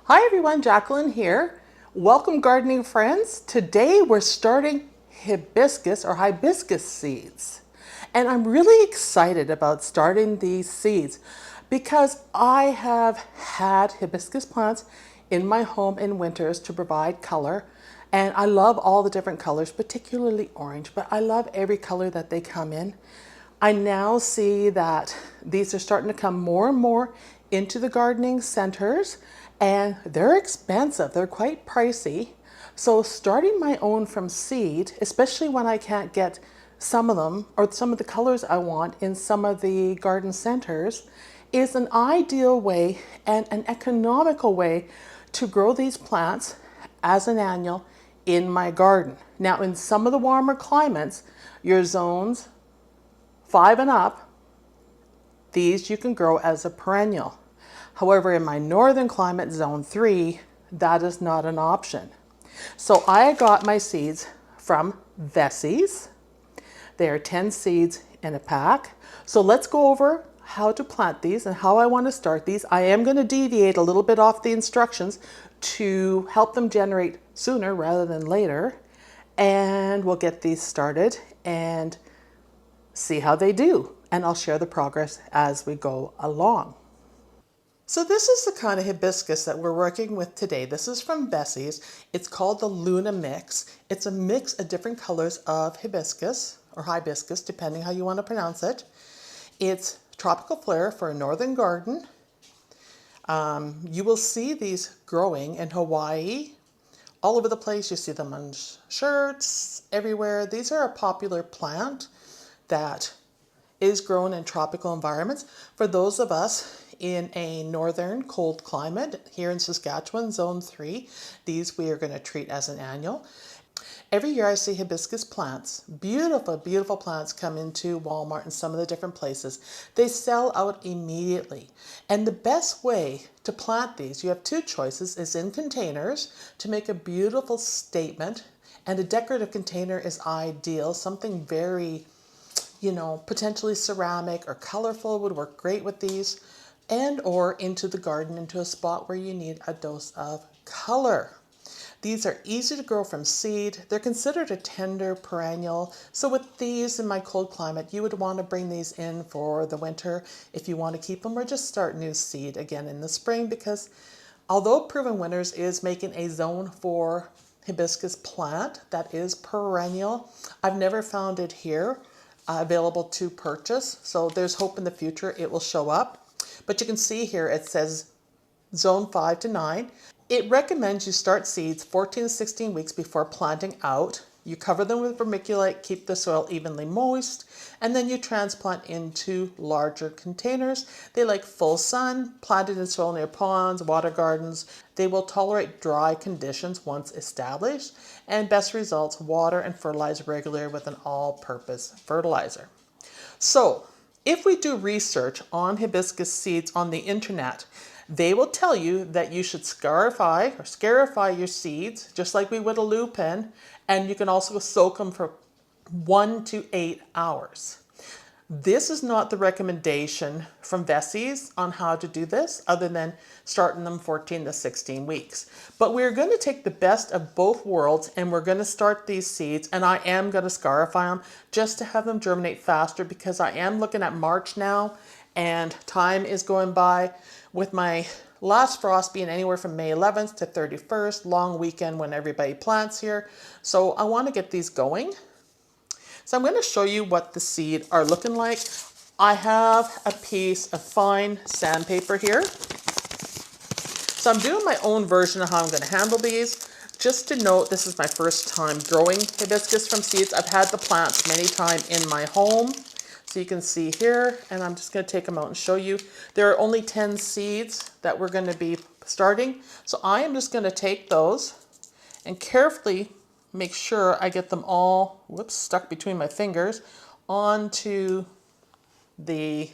Hi everyone, Jacqueline here. Welcome gardening friends. Today we're starting hibiscus seeds. And I'm really excited about starting these seeds because I have had hibiscus plants in my home in winters to provide color. And I love all the different colors, particularly orange, but I love every color that they come in. I now see that these are starting to come more and more into the gardening centers and they're expensive. They're quite pricey. So starting my own from seed, especially when I can't get some of them or some of the colors I want in some of the garden centers, is an ideal way and an economical way to grow these plants as an annual in my garden. Now in some of the warmer climates, your zones 5 and up, these you can grow as a perennial. However, in my northern climate, zone 3, that is not an option. So I got my seeds from Vessies. There are 10 seeds in a pack. So let's go over how to plant these and how I want to start these. I am going to deviate a little bit off the instructions to help them generate sooner rather than later. And we'll get these started and see how they do. And I'll share the progress as we go along. So this is the kind of hibiscus that we're working with today. This is from Bessie's. It's called the Luna Mix. It's a mix of different colors of hibiscus or hibiscus, depending how you want to pronounce it. It's tropical flair for a northern garden. You will see these growing in Hawaii, all over the place. You see them on shirts, everywhere. These are a popular plant that is grown in tropical environments. For those of us in a northern cold climate, here in Saskatchewan, zone 3, these we are going to treat as an annual. Every year I see hibiscus plants, beautiful, beautiful plants come into Walmart and some of the different places. They sell out immediately. And the best way to plant these, you have two choices, is in containers to make a beautiful statement. And a decorative container is ideal, something very, potentially ceramic or colorful would work great with these, and or into the garden, into a spot where you need a dose of color. These are easy to grow from seed. They're considered a tender perennial. So with these in my cold climate, you would want to bring these in for the winter if you want to keep them, or just start new seed again in the spring, because although Proven Winners is making a zone for hibiscus plant that is perennial, I've never found it here available to purchase. So there's hope in the future it will show up. But you can see here it says zone 5 to 9. It recommends you start seeds 14 to 16 weeks before planting out. You cover them with vermiculite, keep the soil evenly moist, and then you transplant into larger containers. They like full sun, planted in soil near ponds, water gardens. They will tolerate dry conditions once established, and best results, water and fertilize regularly with an all-purpose fertilizer. So, if we do research on hibiscus seeds on the internet, they will tell you that you should scarify your seeds, just like we would a lupin, and you can also soak them for 1 to 8 hours. This is not the recommendation from Vessies on how to do this, other than starting them 14 to 16 weeks. But we're going to take the best of both worlds, and we're going to start these seeds, and I am going to scarify them just to have them germinate faster, because I am looking at March now, and time is going by, with my last frost being anywhere from May 11th to 31st, long weekend when everybody plants here. So I want to get these going. So I'm going to show you what the seed are looking like. I have a piece of fine sandpaper here. So I'm doing my own version of how I'm going to handle these. Just to note, this is my first time growing hibiscus from seeds. I've had the plants many times in my home. So you can see here, and I'm just going to take them out and show you. There are only 10 seeds that we're going to be starting. So I am just going to take those and carefully make sure I get them all, stuck between my fingers, onto the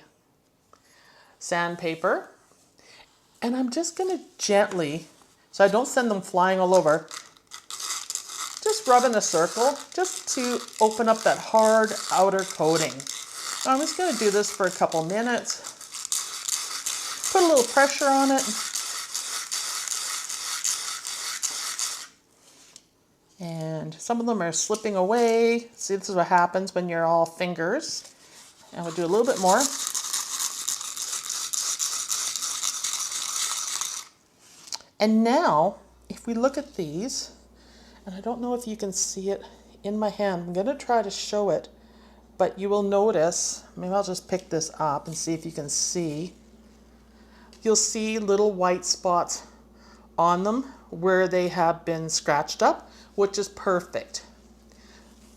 sandpaper. And I'm just going to gently, so I don't send them flying all over, just rub in a circle just to open up that hard outer coating. I'm just going to do this for a couple minutes. Put a little pressure on it. And some of them are slipping away. See, this is what happens when you're all fingers. And we'll do a little bit more. And now, if we look at these, and I don't know if you can see it in my hand, I'm gonna try to show it, but you will notice, maybe I'll just pick this up and see if you can see. You'll see little white spots on them where they have been scratched up, which is perfect.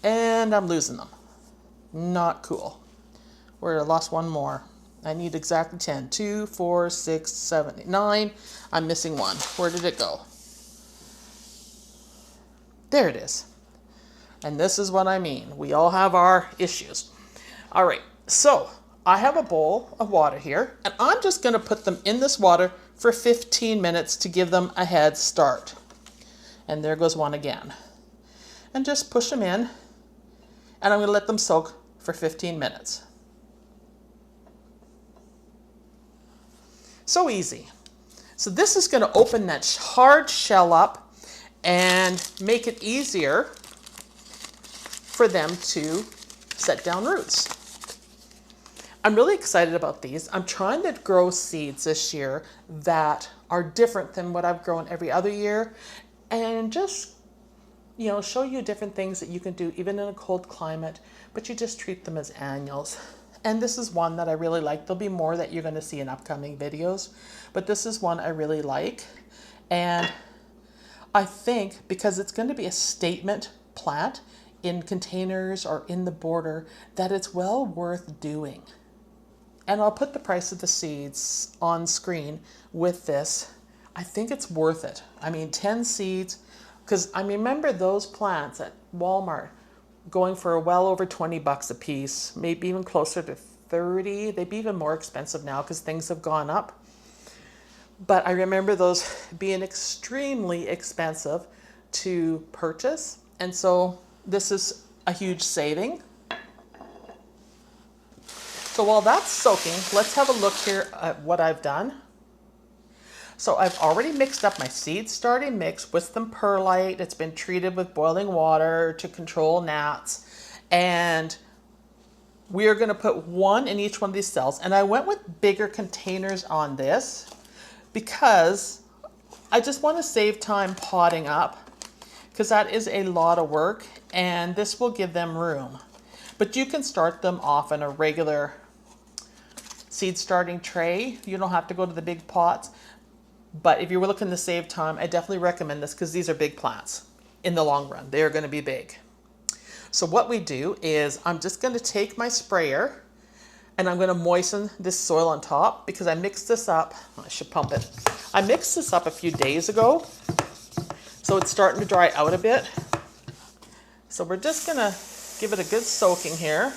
And I'm losing them. Not cool. Where I lost one more. I need exactly 10. 2, 4, 6, 7, 8, 9. I'm missing one. Where did it go? There it is. And this is what I mean. We all have our issues. All right, so I have a bowl of water here, and I'm just gonna put them in this water for 15 minutes to give them a head start. And there goes one again. And just push them in, and I'm gonna let them soak for 15 minutes. So easy. So this is gonna open that hard shell up and make it easier for them to set down roots. I'm really excited about these. I'm trying to grow seeds this year that are different than what I've grown every other year, and just, you know, show you different things that you can do even in a cold climate, but you just treat them as annuals. And this is one that I really like. There'll be more that you're going to see in upcoming videos, but this is one I really like. And I think because it's going to be a statement plant in containers or in the border, that it's well worth doing. And I'll put the price of the seeds on screen with this. I think it's worth it. I mean, 10 seeds, because I remember those plants at Walmart going for well over 20 bucks a piece, maybe even closer to 30. They'd be even more expensive now because things have gone up. But I remember those being extremely expensive to purchase. And so this is a huge saving. So while that's soaking, let's have a look here at what I've done. So I've already mixed up my seed starting mix with some perlite. It's been treated with boiling water to control gnats. And we are gonna put one in each one of these cells. And I went with bigger containers on this because I just wanna save time potting up, because that is a lot of work, and this will give them room. But you can start them off in a regular seed starting tray. You don't have to go to the big pots. But if you're looking to save time, I definitely recommend this because these are big plants in the long run. They are going to be big. So what we do is I'm just going to take my sprayer and I'm going to moisten this soil on top because I mixed this up. I should pump it. I mixed this up a few days ago, so it's starting to dry out a bit. So we're just going to give it a good soaking here.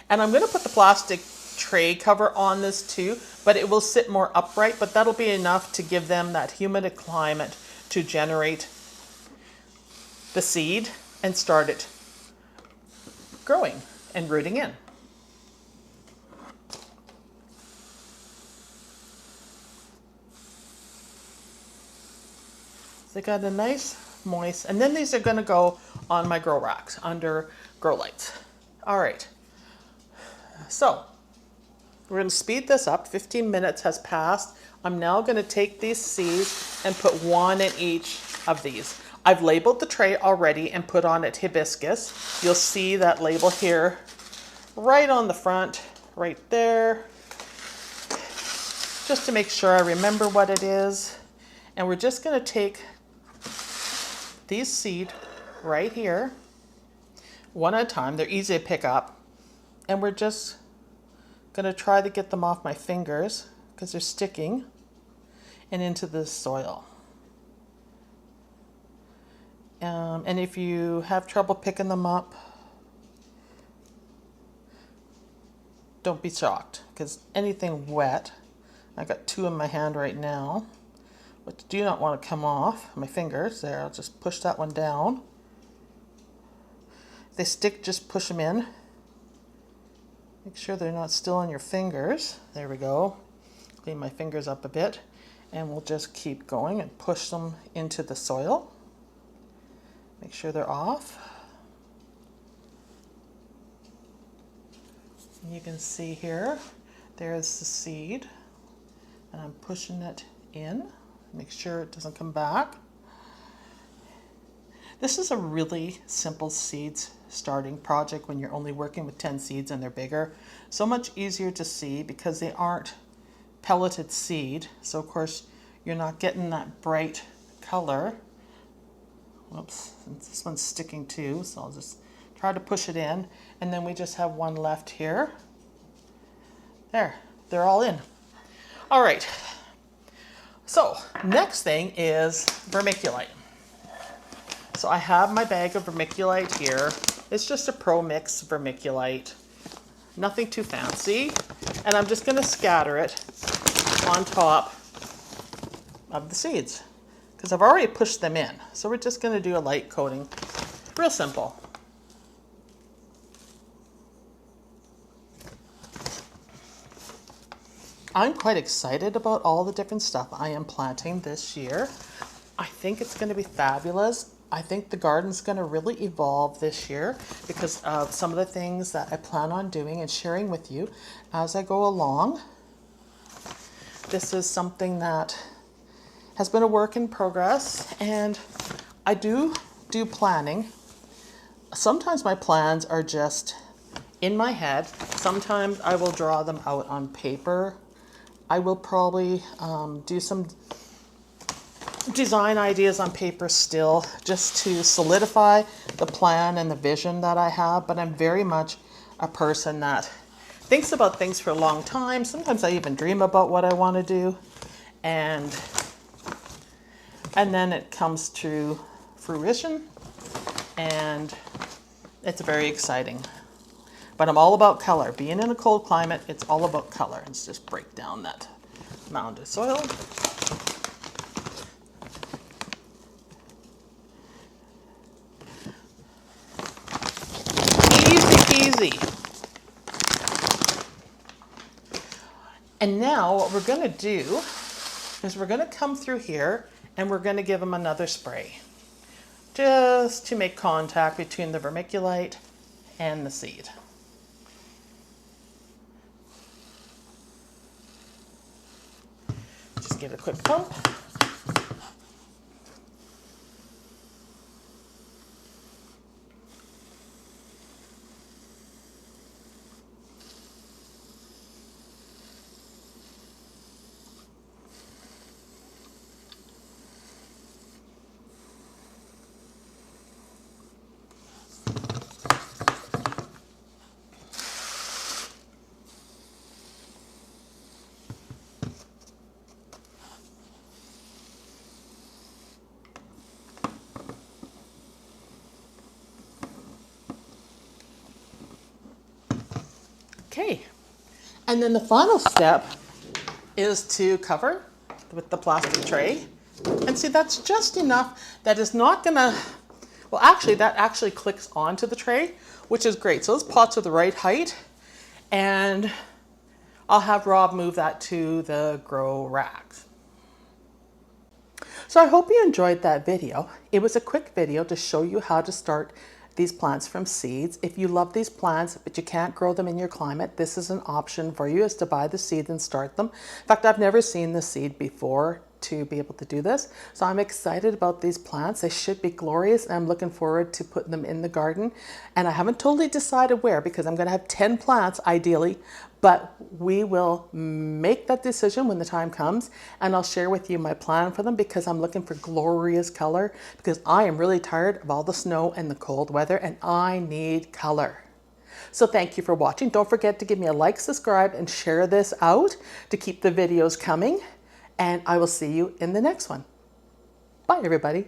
And I'm going to put the plastic tray cover on this too, but it will sit more upright, but that'll be enough to give them that humid climate to generate the seed and start it growing and rooting in. So they got a nice moist, and then these are going to go on my grow racks under grow lights. All right. So we're going to speed this up. 15 minutes has passed. I'm now going to take these seeds and put one in each of these. I've labeled the tray already and put on it hibiscus. You'll see that label here right on the front, right there, just to make sure I remember what it is. And we're just going to take these seeds right here, one at a time. They're easy to pick up. And we're just going to try to get them off my fingers because they're sticking and into the soil. And if you have trouble picking them up, don't be shocked because anything wet, I got two in my hand right now, which do not want to come off my fingers. There, I'll just push that one down. If they stick, just push them in. Make sure they're not still on your fingers. There we go. Clean my fingers up a bit. And we'll just keep going and push them into the soil. Make sure they're off. And you can see here, there's the seed. And I'm pushing it in. Make sure it doesn't come back. This is a really simple seeds starting project when you're only working with 10 seeds and they're bigger. So much easier to see because they aren't pelleted seed. So of course you're not getting that bright color. Whoops, this one's sticking too, so I'll just try to push it in. And then we just have one left here. There, they're all in. All right, so next thing is vermiculite. So I have my bag of vermiculite here. It's just a Pro Mix vermiculite, nothing too fancy. And I'm just gonna scatter it on top of the seeds because I've already pushed them in. So we're just gonna do a light coating, real simple. I'm quite excited about all the different stuff I am planting this year. I think it's gonna be fabulous. I think the garden's going to really evolve this year because of some of the things that I plan on doing and sharing with you as I go along. This is something that has been a work in progress, and I do planning. Sometimes my plans are just in my head. Sometimes I will draw them out on paper. I will probably do some design ideas on paper still, just to solidify the plan and the vision that I have. But I'm very much a person that thinks about things for a long time. Sometimes I even dream about what I want to do, and then it comes to fruition, and it's very exciting. But I'm all about color. Being in a cold climate, it's all about color. Let's just break down that mound of soil. Easy. And now what we're going to do is we're going to come through here and we're going to give them another spray just to make contact between the vermiculite and the seed. Just give it a quick pump. Okay, and then the final step is to cover with the plastic tray. And see, that's just enough that is not gonna, well actually that actually clicks onto the tray, which is great. So those pots are the right height, and I'll have Rob move that to the grow racks. So I hope you enjoyed that video. It was a quick video to show you how to start these plants from seeds. If you love these plants but you can't grow them in your climate, this is an option for you, is to buy the seed and start them. In fact, I've never seen the seed before to be able to do this. So I'm excited about these plants. They should be glorious, and I'm looking forward to putting them in the garden. And I haven't totally decided where, because I'm going to have 10 plants ideally, but we will make that decision when the time comes, and I'll share with you my plan for them, because I'm looking for glorious color, because I am really tired of all the snow and the cold weather, and I need color. So thank you for watching. Don't forget to give me a like, subscribe, and share this out to keep the videos coming. And I will see you in the next one. Bye, everybody.